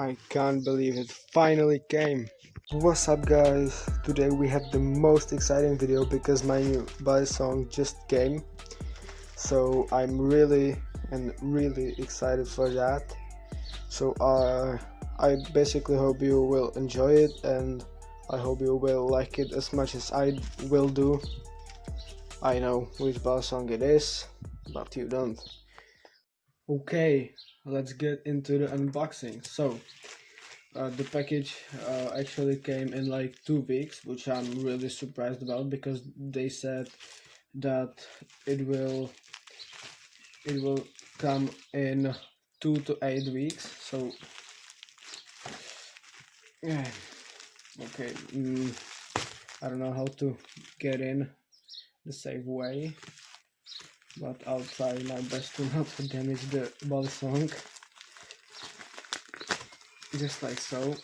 I can't believe it finally came. What's up guys? Today we have the most exciting video because my new Balisong just came. So I'm really excited for that. So I basically hope you will enjoy it, and I hope you will like it as much as I will do. I know which Balisong it is, but you don't. Okay, let's get into the unboxing. So the package actually came in like 2 weeks, which I'm really surprised about because they said that it will come in 2 to 8 weeks. So yeah, okay. I don't know how to get in the safe way, but I'll try my best to not damage the Balisong. Just like so.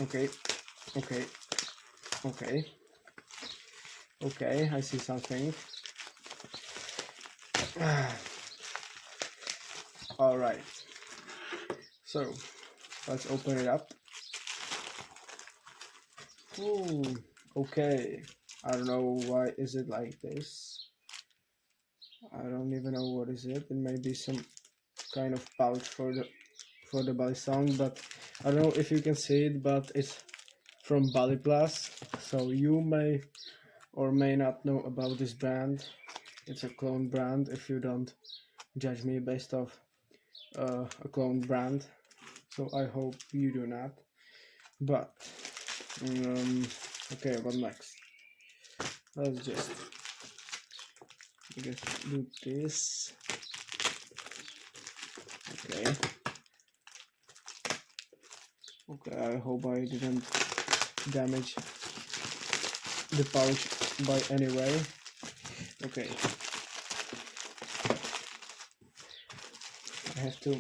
Okay, okay, okay. Okay, I see something. Alright, so let's open it up. Ooh, okay. I don't know why is it like this. I don't even know what is it. It may be some kind of pouch for the Balisong, but I don't know if you can see it, but it's from Bali Plus. So you may or may not know about this brand. It's a clone brand. If you don't judge me based off a clone brand, so I hope you do not. But okay, what next? Let's just do this. Okay. Okay, I hope I didn't damage the pouch by any way. Okay. I have to.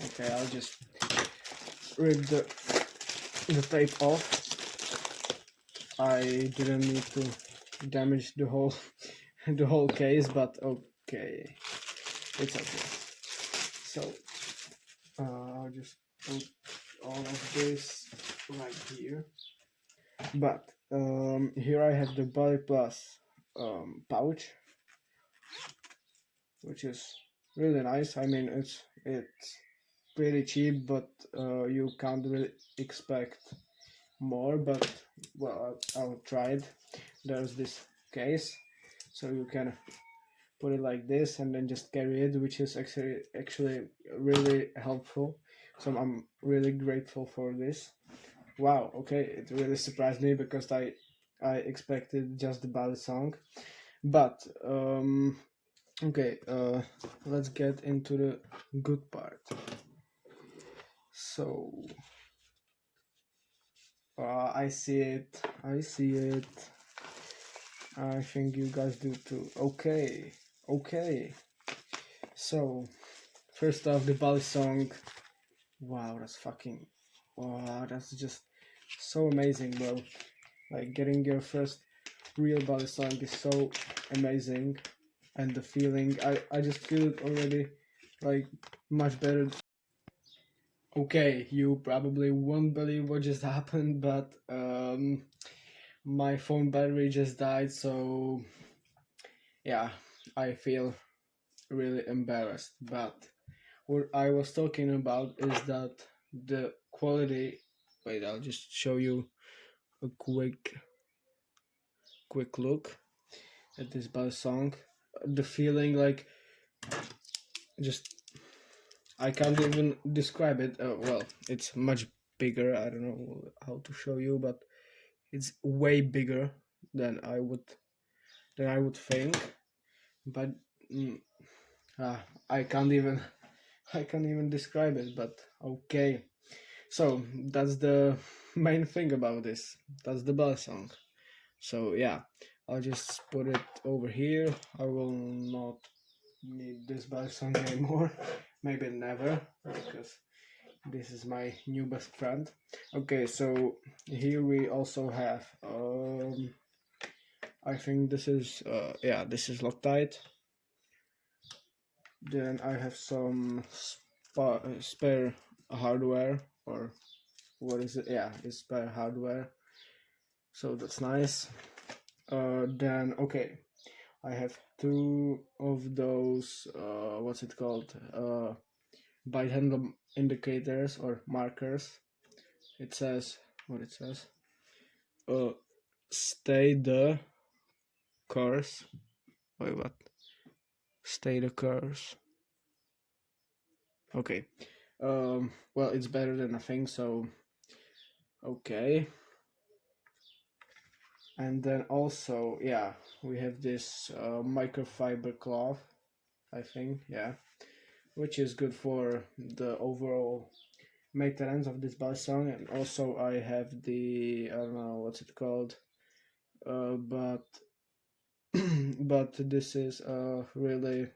Okay, I'll just rip the tape off. I didn't need to damage the whole the whole case, but okay, it's okay. So I'll just put all of this right here. But here I have the Bali Plus pouch, which is really nice. I mean, it's pretty cheap, but you can't really expect more. But well, I'll try it. There's this case, so you can put it like this and then just carry it, which is actually really helpful. So I'm really grateful for this. Wow, okay, it really surprised me because I expected just the Balisong. But okay, let's get into the good part. So I see it. I see it. I think you guys do too. Okay, okay. So first off, the Balisong. Wow, that's fucking. Wow, that's just so amazing, bro. Like getting your first real Balisong is so amazing, and the feeling. I just feel it already, like much better. Okay, you probably won't believe what just happened, but my phone battery just died, so yeah, I feel really embarrassed. But what I was talking about is that the quality. Wait, I'll just show you a quick look at this Balisong. The feeling, like, just I can't even describe it. Well, it's much bigger. I don't know how to show you, but it's way bigger than I would think. But mm, I can't even I can't even describe it. But okay, so that's the main thing about this. That's the Balisong. So yeah, I'll just put it over here. I will not need this Balisong anymore. Maybe never, because this is my new best friend. Okay, so here we also have I think this is yeah, this is Loctite. Then I have some spare hardware, or what is it? Yeah, it's spare hardware. So that's nice. Then okay, I have two of those. What's it called? Bike handle indicators or markers. It says what it says. Uh, stay the course. Wait, what? Stay the course. Okay. Well, it's better than nothing. So okay. And then also, yeah, we have this microfiber cloth, I think, yeah, which is good for the overall maintenance of this Balisong. And also I have the, I don't know what's it called, but but this is a really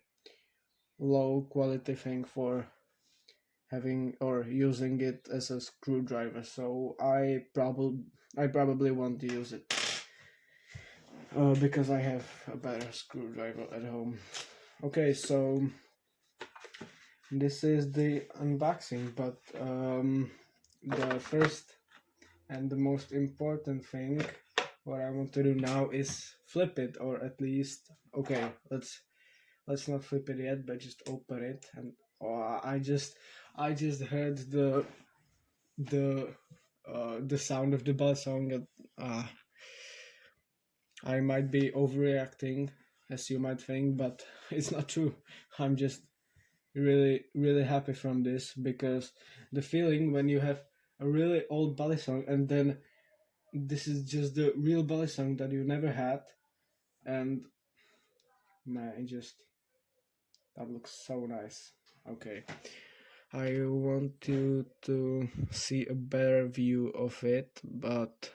low quality thing for having or using it as a screwdriver. So I probably won't use it. Because I have a better screwdriver at home. Okay, so this is the unboxing, but the first and the most important thing what I want to do now is flip it, or at least okay, let's not flip it yet, but just open it. And I just heard the sound of the bell song. And, I might be overreacting, as you might think, but it's not true. I'm just really, really happy from this, because the feeling when you have a really old ballet song and then this is just the real ballet song that you never had, and man, it just that looks so nice. Okay, I want you to see a better view of it, but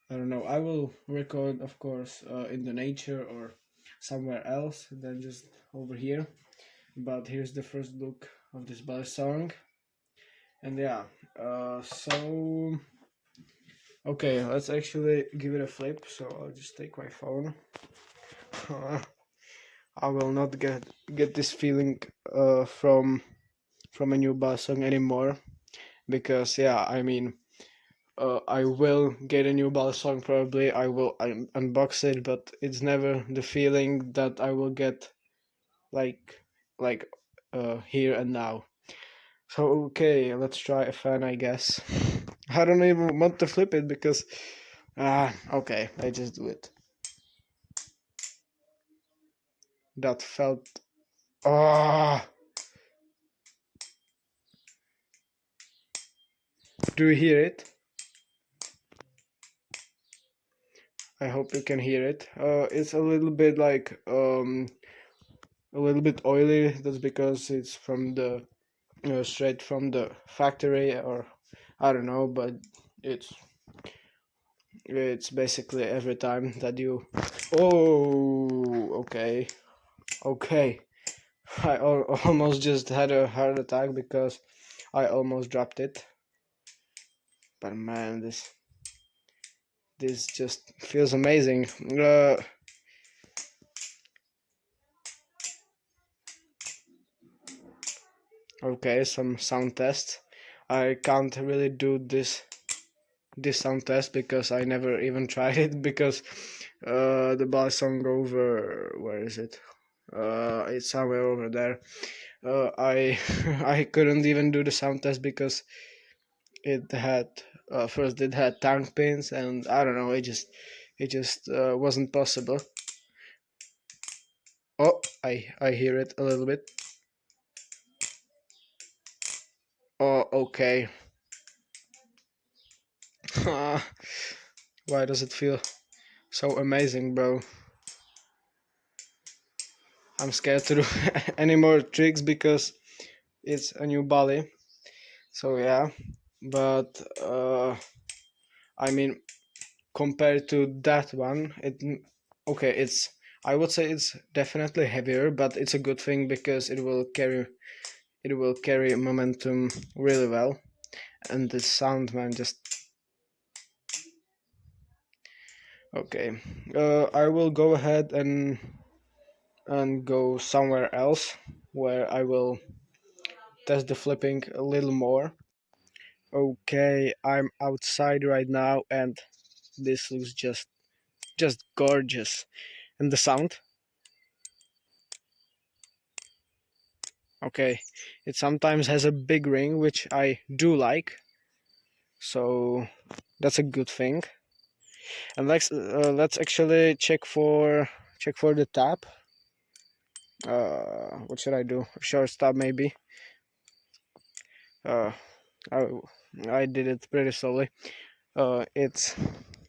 I don't know. I will record, of course, in the nature or somewhere else than just over here. But here's the first look of this ballet song, and yeah. So okay, let's actually give it a flip. So I'll just take my phone. I will not get this feeling from a new ballet song anymore, because yeah, I mean. I will get a new ball song probably. I will unbox it, but it's never the feeling that I will get like like here and now. So okay, let's try a fan, I guess. I don't even want to flip it because okay, I just do it. That felt ah. Do you hear it? I hope you can hear it. It's a little bit like a little bit oily. That's because it's from the straight from the factory, or I don't know, but it's it's basically every time that you oh okay, okay. I almost just had a heart attack because I almost dropped it, but man, this just feels amazing. Okay, some sound test. I can't really do this sound test because I never even tried it, because the Balisong over, where is it? It's somewhere over there. I I couldn't even do the sound test because it had first it had tank pins, and I don't know, it just wasn't possible. Oh, I hear it a little bit. Oh, okay. Why does it feel so amazing, bro? I'm scared to do any more tricks because it's a new Bali. So yeah, but I mean, compared to that one, okay, it's I would say it's definitely heavier, but it's a good thing because it will carry momentum really well. And the sound, man, just okay. I will go ahead and and go somewhere else where I will test the flipping a little more. Okay, I'm outside right now and this looks just gorgeous. And the sound? Okay, it sometimes has a big ring, which I do like, so that's a good thing. And let's actually check for the tap. What should I do? Shortstop maybe. Uh, I I did it pretty slowly. It's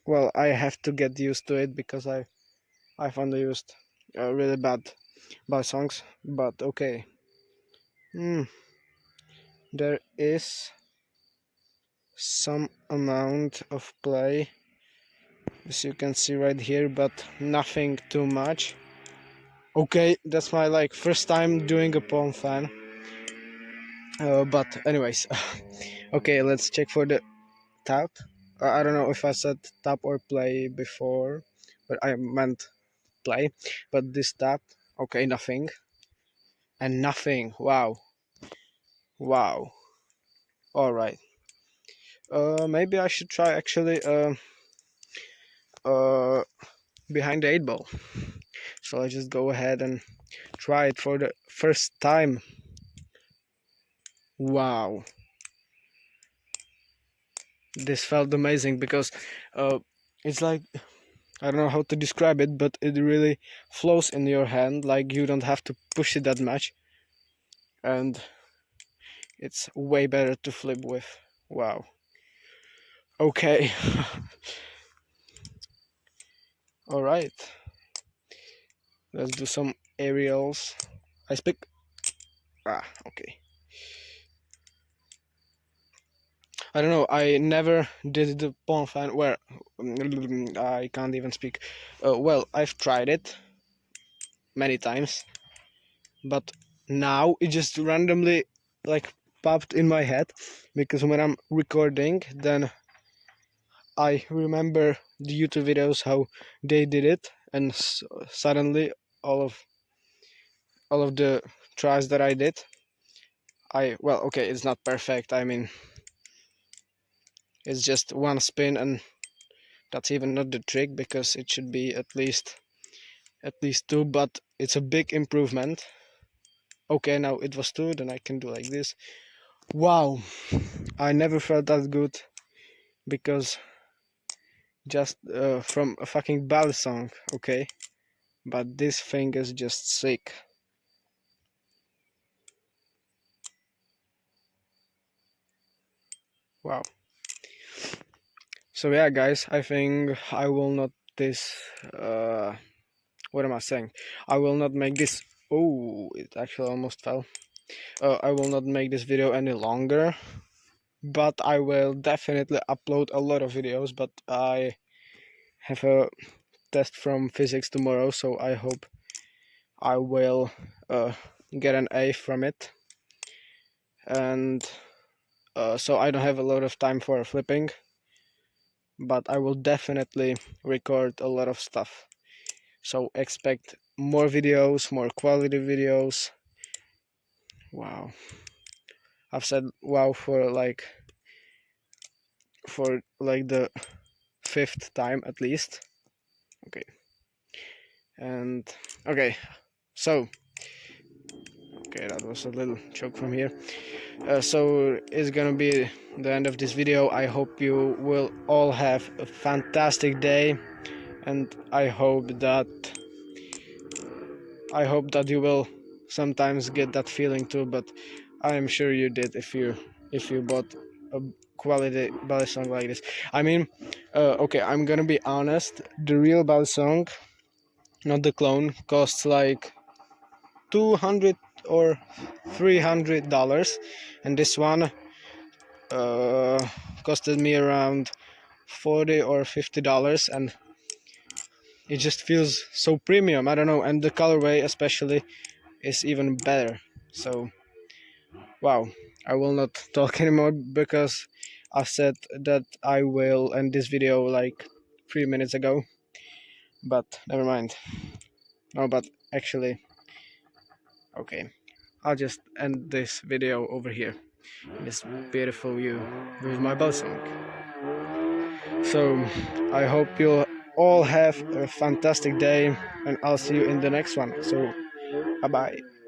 well, I have to get used to it because I found I used really bad songs. But okay, there is some amount of play, as you can see right here, but nothing too much. Okay, that's my first time doing a palm fan. But anyways, okay, let's check for the tap. I don't know if I said tap or play before, but I meant play. But this tap, okay, nothing and nothing. Wow, wow. All right. Maybe I should try actually uh behind the 8 ball. So I just go ahead and try it for the first time. Wow, this felt amazing because it's like, I don't know how to describe it, but it really flows in your hand, like you don't have to push it that much, and it's way better to flip with. Wow. Okay. All right. Let's do some aerials. I speak. Okay. I don't know. I never did the palm fan where I can't even speak. Well, I've tried it many times, but now it just randomly like popped in my head because when I'm recording, then I remember the YouTube videos how they did it, and suddenly all of all of the tries that I did, well, okay, it's not perfect. I mean, it's just one spin, and that's even not the trick because it should be at least two, but it's a big improvement. Okay, now it was two, then I can do like this. Wow, I never felt that good because just from a fucking Balisong, okay, but this thing is just sick. Wow. So yeah, guys, I think I will not this. What am I saying? I will not make this. Oh, it actually almost fell. I will not make this video any longer, but I will definitely upload a lot of videos. But I have a test from physics tomorrow, so I hope I will get an A from it. And so I don't have a lot of time for flipping, but I will definitely record a lot of stuff. So expect more videos, more quality videos. Wow. I've said wow for like the fifth time at least. Okay. And okay. So okay, that was a little joke from here. So it's gonna be the end of this video. I hope you will all have a fantastic day, and I hope that you will sometimes get that feeling too, but I am sure you did if you bought a quality Balisong like this. I mean, okay, I'm gonna be honest. The real Balisong, not the clone, costs like $200 or $300, and this one costed me around $40 or $50, and it just feels so premium. I don't know, and the colorway especially is even better. So wow, I will not talk anymore because I said that I will end this video like 3 minutes ago, but never mind. No, but actually Okay, I'll just end this video over here in this beautiful view with my Balisong. So I hope you'll all have a fantastic day, and I'll see you in the next one. So bye bye.